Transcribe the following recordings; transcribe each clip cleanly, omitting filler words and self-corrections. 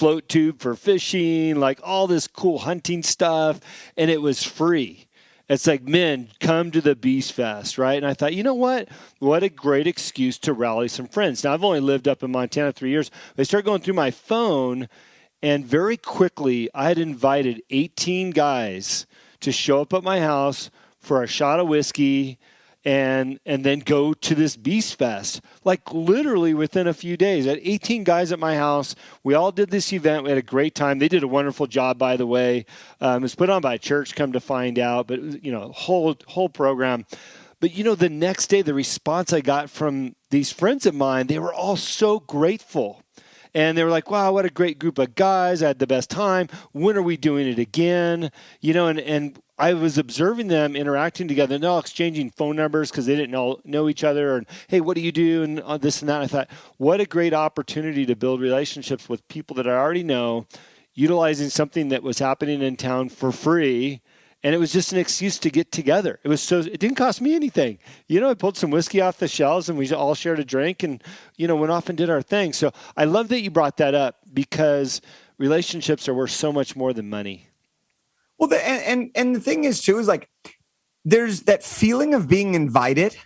float tube for fishing, like all this cool hunting stuff, and it was free. It's like, men, come to the Beast Fest, right? And I thought, you know what? What a great excuse to rally some friends. Now, I've only lived up in Montana 3 years. I started going through my phone, and very quickly, I had invited 18 guys to show up at my house for a shot of whiskey and then go to this Beast Fest. Like literally within a few days. I had 18 guys at my house. We all did this event. We had a great time. They did a wonderful job, by the way. It was put on by a church, come to find out. But, whole program. But, the next day, the response I got from these friends of mine, they were all so grateful. And they were like, wow, what a great group of guys. I had the best time. When are we doing it again? And I was observing them interacting together. And they're all exchanging phone numbers because they didn't all know each other. And, hey, what do you do? And this and that. And I thought, what a great opportunity to build relationships with people that I already know, utilizing something that was happening in town for free. And it was just an excuse to get together. It didn't cost me anything. I pulled some whiskey off the shelves and we all shared a drink and, went off and did our thing. So I love that you brought that up because relationships are worth so much more than money. Well, and the thing is too, is like, there's that feeling of being invited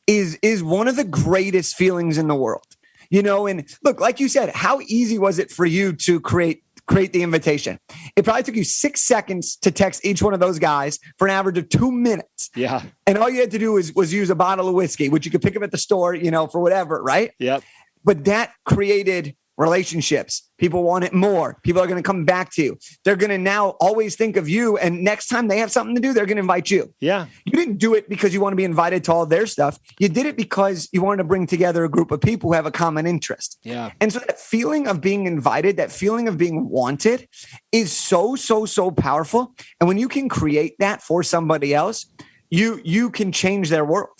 is one of the greatest feelings in the world, and look, like you said, how easy was it for you to create the invitation? It probably took you 6 seconds to text each one of those guys for an average of 2 minutes. Yeah. And all you had to do was use a bottle of whiskey, which you could pick up at the store, for whatever, right? Yep. But that created relationships. People want it more. People are going to come back to you. They're going to now always think of you. And next time they have something to do, they're going to invite you. Yeah. You didn't do it because you want to be invited to all their stuff. You did it because you wanted to bring together a group of people who have a common interest. Yeah. And so that feeling of being invited, that feeling of being wanted is so, so, so powerful. And when you can create that for somebody else, you can change their world.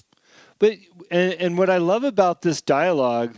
But, and what I love about this dialogue,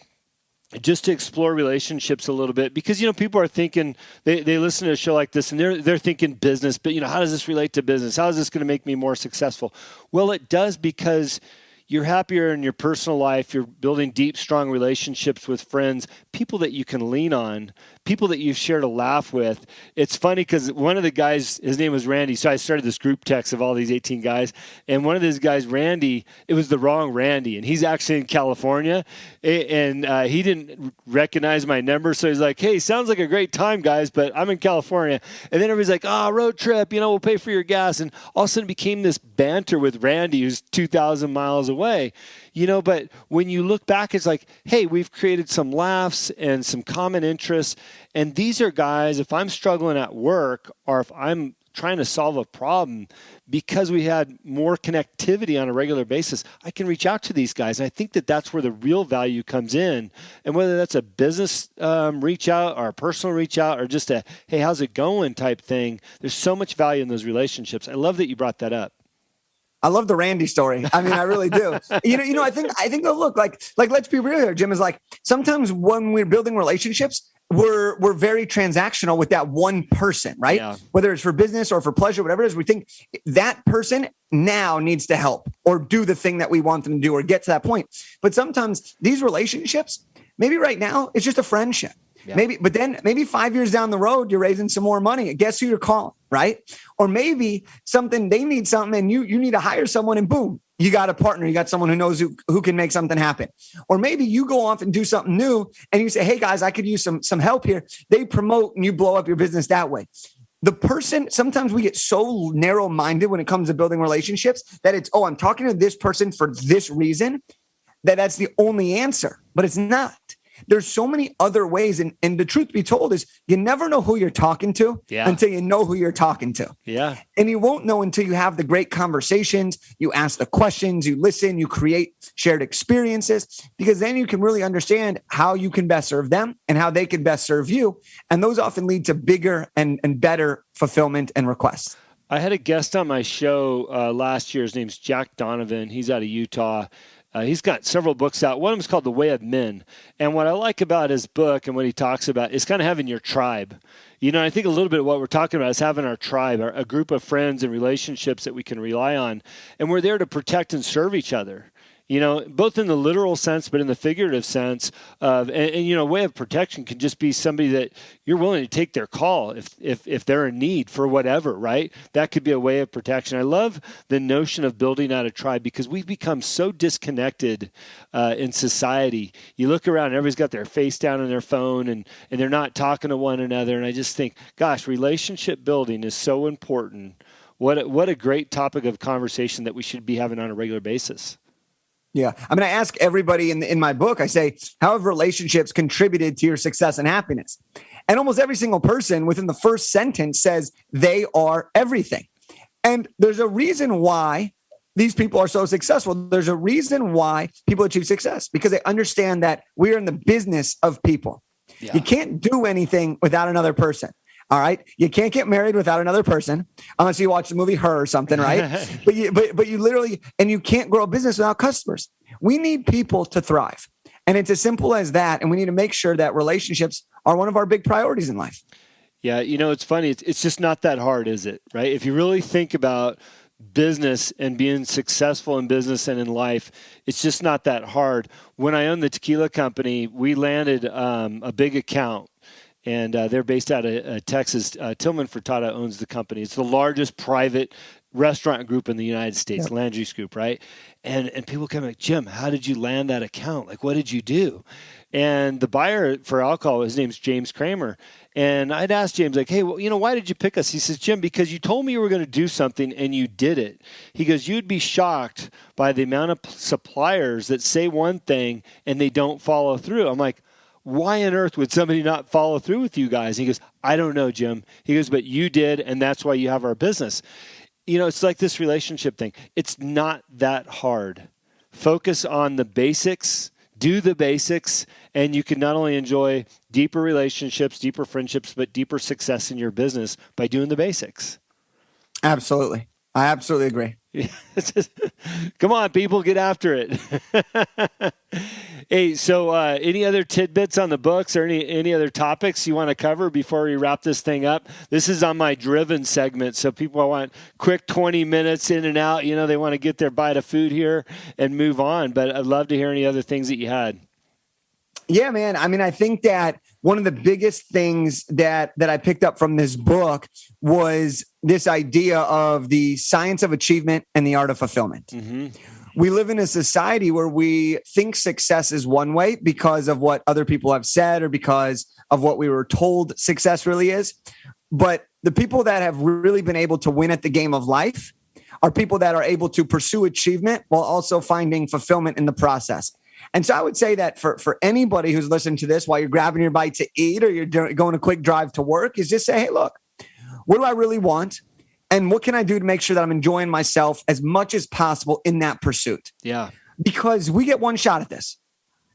just to explore relationships a little bit, because, people are thinking, they listen to a show like this and they're thinking business, but, how does this relate to business? How is this going to make me more successful? Well, it does, because you're happier in your personal life. You're building deep, strong relationships with friends, people that you can lean on, people that you've shared a laugh with. It's funny because one of the guys, his name was Randy. So I started this group text of all these 18 guys. And one of these guys, Randy, it was the wrong Randy. And he's actually in California. And he didn't recognize my number. So he's like, hey, sounds like a great time, guys, but I'm in California. And then everybody's like, road trip, we'll pay for your gas. And all of a sudden it became this banter with Randy, who's 2,000 miles away. But when you look back, it's like, hey, we've created some laughs and some common interests. And these are guys, if I'm struggling at work or if I'm trying to solve a problem, because we had more connectivity on a regular basis, I can reach out to these guys. And I think that that's where the real value comes in. And whether that's a business reach out or a personal reach out or just a, hey, how's it going type thing, there's so much value in those relationships. I love that you brought that up. I love the Randy story. I mean, I really do. I think look, like let's be real here, Jim, is like sometimes when we're building relationships, we're very transactional with that one person, right? Yeah. Whether it's for business or for pleasure, whatever it is, we think that person now needs to help or do the thing that we want them to do or get to that point. But sometimes these relationships, maybe right now, it's just a friendship. Yeah. Maybe 5 years down the road, you're raising some more money. Guess who you're calling, right? Or maybe they need something and you need to hire someone and boom, you got a partner. You got someone who knows who can make something happen. Or maybe you go off and do something new and you say, hey guys, I could use some help here. They promote and you blow up your business that way. The person, sometimes we get so narrow-minded when it comes to building relationships that it's, I'm talking to this person for this reason, that's the only answer, but it's not. There's so many other ways. And the truth be told is you never know who you're talking to until you know who you're talking to. Yeah. And you won't know until you have the great conversations, you ask the questions, you listen, you create shared experiences, because then you can really understand how you can best serve them and how they can best serve you. And those often lead to bigger and better fulfillment and requests. I had a guest on my show last year. His name's Jack Donovan. He's out of Utah. He's got several books out. One of them is called The Way of Men. And what I like about his book and what he talks about is kind of having your tribe. I think a little bit of what we're talking about is having our tribe, a group of friends and relationships that we can rely on. And we're there to protect and serve each other. both in the literal sense, but in the figurative sense of, and a way of protection can just be somebody that you're willing to take their call if they're in need for whatever, right? That could be a way of protection. I love the notion of building out a tribe because we've become so disconnected in society. You look around, and everybody's got their face down on their phone and they're not talking to one another. And I just think, gosh, relationship building is so important. What a great topic of conversation that we should be having on a regular basis. Yeah. I mean, I ask everybody in my book, I say, how have relationships contributed to your success and happiness? And almost every single person within the first sentence says they are everything. And there's a reason why these people are so successful. There's a reason why people achieve success, because they understand that we are in the business of people. Yeah. You can't do anything without another person. All right. You can't get married without another person unless you watch the movie Her or something, right? but you literally, and you can't grow a business without customers. We need people to thrive. And it's as simple as that. And we need to make sure that relationships are one of our big priorities in life. Yeah. It's funny. It's just not that hard, is it? Right. If you really think about business and being successful in business and in life, it's just not that hard. When I owned the tequila company, we landed a big account. And they're based out of Texas. Tillman Furtado owns the company. It's the largest private restaurant group in the United States, Landry's Group, right? And people come like, Jim, how did you land that account? Like, what did you do? And the buyer for alcohol, his name's James Kramer. And I'd asked James, like, hey, well, why did you pick us? He says, Jim, because you told me you were going to do something and you did it. He goes, you'd be shocked by the amount of suppliers that say one thing and they don't follow through. I'm like, why on earth would somebody not follow through with you guys? He goes, I don't know, Jim. He goes, but you did, and that's why you have our business. It's like this relationship thing. It's not that hard. Focus on the basics, do the basics, and you can not only enjoy deeper relationships, deeper friendships, but deeper success in your business by doing the basics. Absolutely. I absolutely agree. Come on, people, get after it. Hey, so any other tidbits on the books or any other topics you want to cover before we wrap this thing up? This is on my driven segment, so people want quick 20 minutes in and out. They want to get their bite of food here and move on, but I'd love to hear any other things that you had. Yeah, man. I mean, I think that one of the biggest things that I picked up from this book was this idea of the science of achievement and the art of fulfillment. Mm-hmm. We live in a society where we think success is one way because of what other people have said or because of what we were told success really is. But the people that have really been able to win at the game of life are people that are able to pursue achievement while also finding fulfillment in the process. And so I would say that for anybody who's listening to this while you're grabbing your bite to eat or you're going a quick drive to work is just say, hey, look, what do I really want? And what can I do to make sure that I'm enjoying myself as much as possible in that pursuit? Yeah. Because we get one shot at this.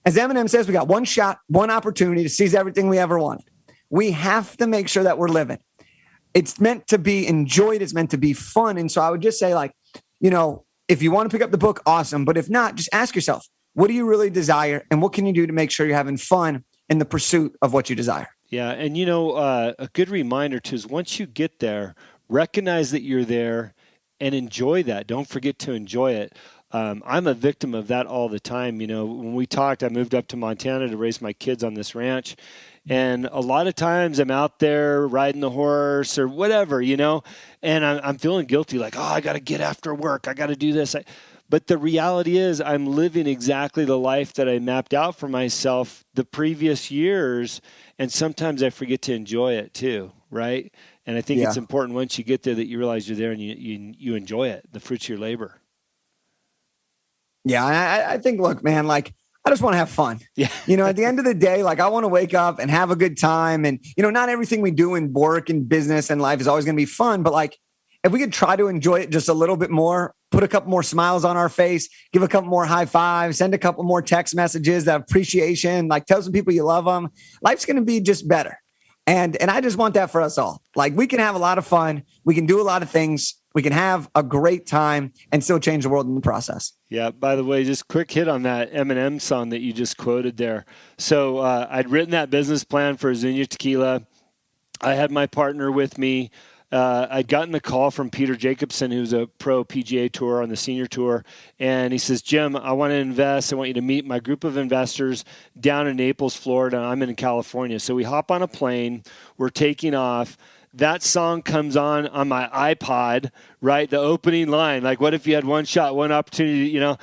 As Eminem says, we got one shot, one opportunity to seize everything we ever wanted. We have to make sure that we're living. It's meant to be enjoyed. It's meant to be fun. And so I would just say, like, if you want to pick up the book, awesome. But if not, just ask yourself, what do you really desire? And what can you do to make sure you're having fun in the pursuit of what you desire? Yeah. And, a good reminder too is once you get there, recognize that you're there and enjoy that. Don't forget to enjoy it. I'm a victim of that all the time. When we talked, I moved up to Montana to raise my kids on this ranch. And a lot of times I'm out there riding the horse or whatever, and I'm feeling guilty. Like, I got to get after work. I got to do this. But the reality is I'm living exactly the life that I mapped out for myself the previous years. And sometimes I forget to enjoy it too, right? And I think it's important once you get there that you realize you're there and you enjoy it, the fruits of your labor. Yeah, I think, look, man, like, I just want to have fun. Yeah. At the end of the day, like, I want to wake up and have a good time. And, not everything we do in work and business and life is always going to be fun. But, like, if we could try to enjoy it just a little bit more, put a couple more smiles on our face, give a couple more high fives, send a couple more text messages of appreciation, like, tell some people you love them, life's going to be just better. And I just want that for us all. Like, we can have a lot of fun. We can do a lot of things. We can have a great time and still change the world in the process. Yeah. By the way, just quick hit on that Eminem song that you just quoted there. So I'd written that business plan for Azuñia Tequila. I had my partner with me. I'd gotten the call from Peter Jacobson, who's a pro PGA Tour on the senior tour. And he says, Jim, I want to invest. I want you to meet my group of investors down in Naples, Florida. I'm in California. So we hop on a plane. We're taking off. That song comes on my iPod, right? The opening line, like, what if you had one shot, one opportunity, you know?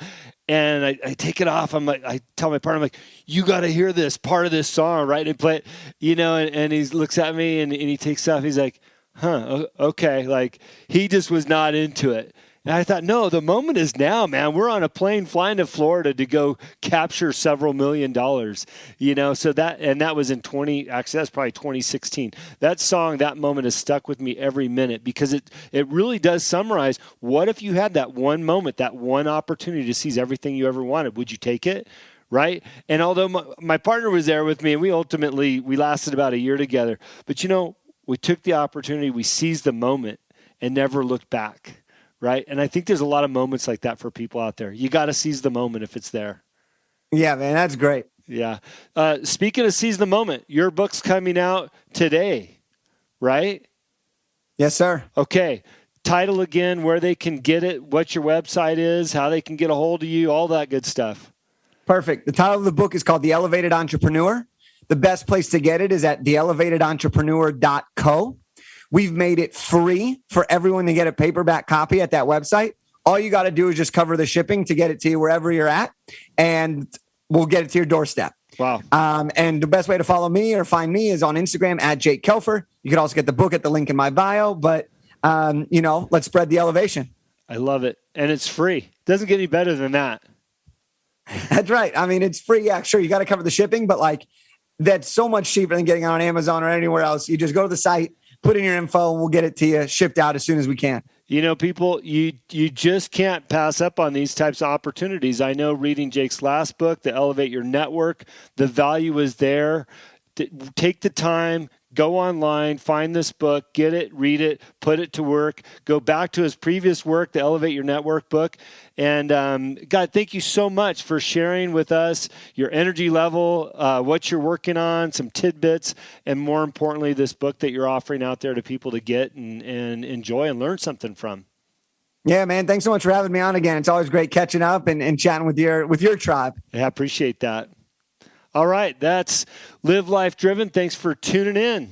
And I take it off. I'm like, I tell my partner, I'm like, you got to hear this part of this song, right? And play it, you know, and he looks at me and he takes off. He's like, okay. Like, he just was not into it. And I thought, no, the moment is now, man. We're on a plane flying to Florida to go capture several $1 million, you know. So that was in that's probably 2016. That song, that moment has stuck with me every minute because it really does summarize what if you had that one moment, that one opportunity to seize everything you ever wanted. Would you take it? Right? And although my partner was there with me, and we lasted about a year together. But, you know, we took the opportunity, we seized the moment and never looked back. Right. And I think there's a lot of moments like that for people out there. You got to seize the moment if it's there. Yeah, man, that's great. Yeah. Speaking of seize the moment, your book's coming out today, right? Yes, sir. Okay. Title again, where they can get it, what your website is, how they can get a hold of you, all that good stuff. Perfect. The title of the book is called The Elevated Entrepreneur. The best place to get it is at theelevatedentrepreneur.co. We've made it free for everyone to get a paperback copy at that website. All you got to do is just cover the shipping to get it to you wherever you're at, and we'll get it to your doorstep. Wow. And the best way to follow me or find me is on Instagram at Jake Kelfer. You can also get the book at the link in my bio, but, you know, let's spread the elevation. I love it. And it's free. Doesn't get any better than that. That's right. I mean, it's free. Yeah, sure. You got to cover the shipping, but like that's so much cheaper than getting it on Amazon or anywhere else. You just go to the site, put in your info, and we'll get it to you shipped out as soon as we can. You know, people, you just can't pass up on these types of opportunities. I know reading Jake's last book, The Elevate Your Network, the value is there. Take the time, go online, find this book, get it, read it, put it to work, go back to his previous work, the Elevate Your Network book. And God, thank you so much for sharing with us your energy level, what you're working on, some tidbits, and more importantly, this book that you're offering out there to people to get and enjoy and learn something from. Yeah, man. Thanks so much for having me on again. It's always great catching up and chatting with your tribe. Yeah, I appreciate that. All right, that's Live Life Driven. Thanks for tuning in.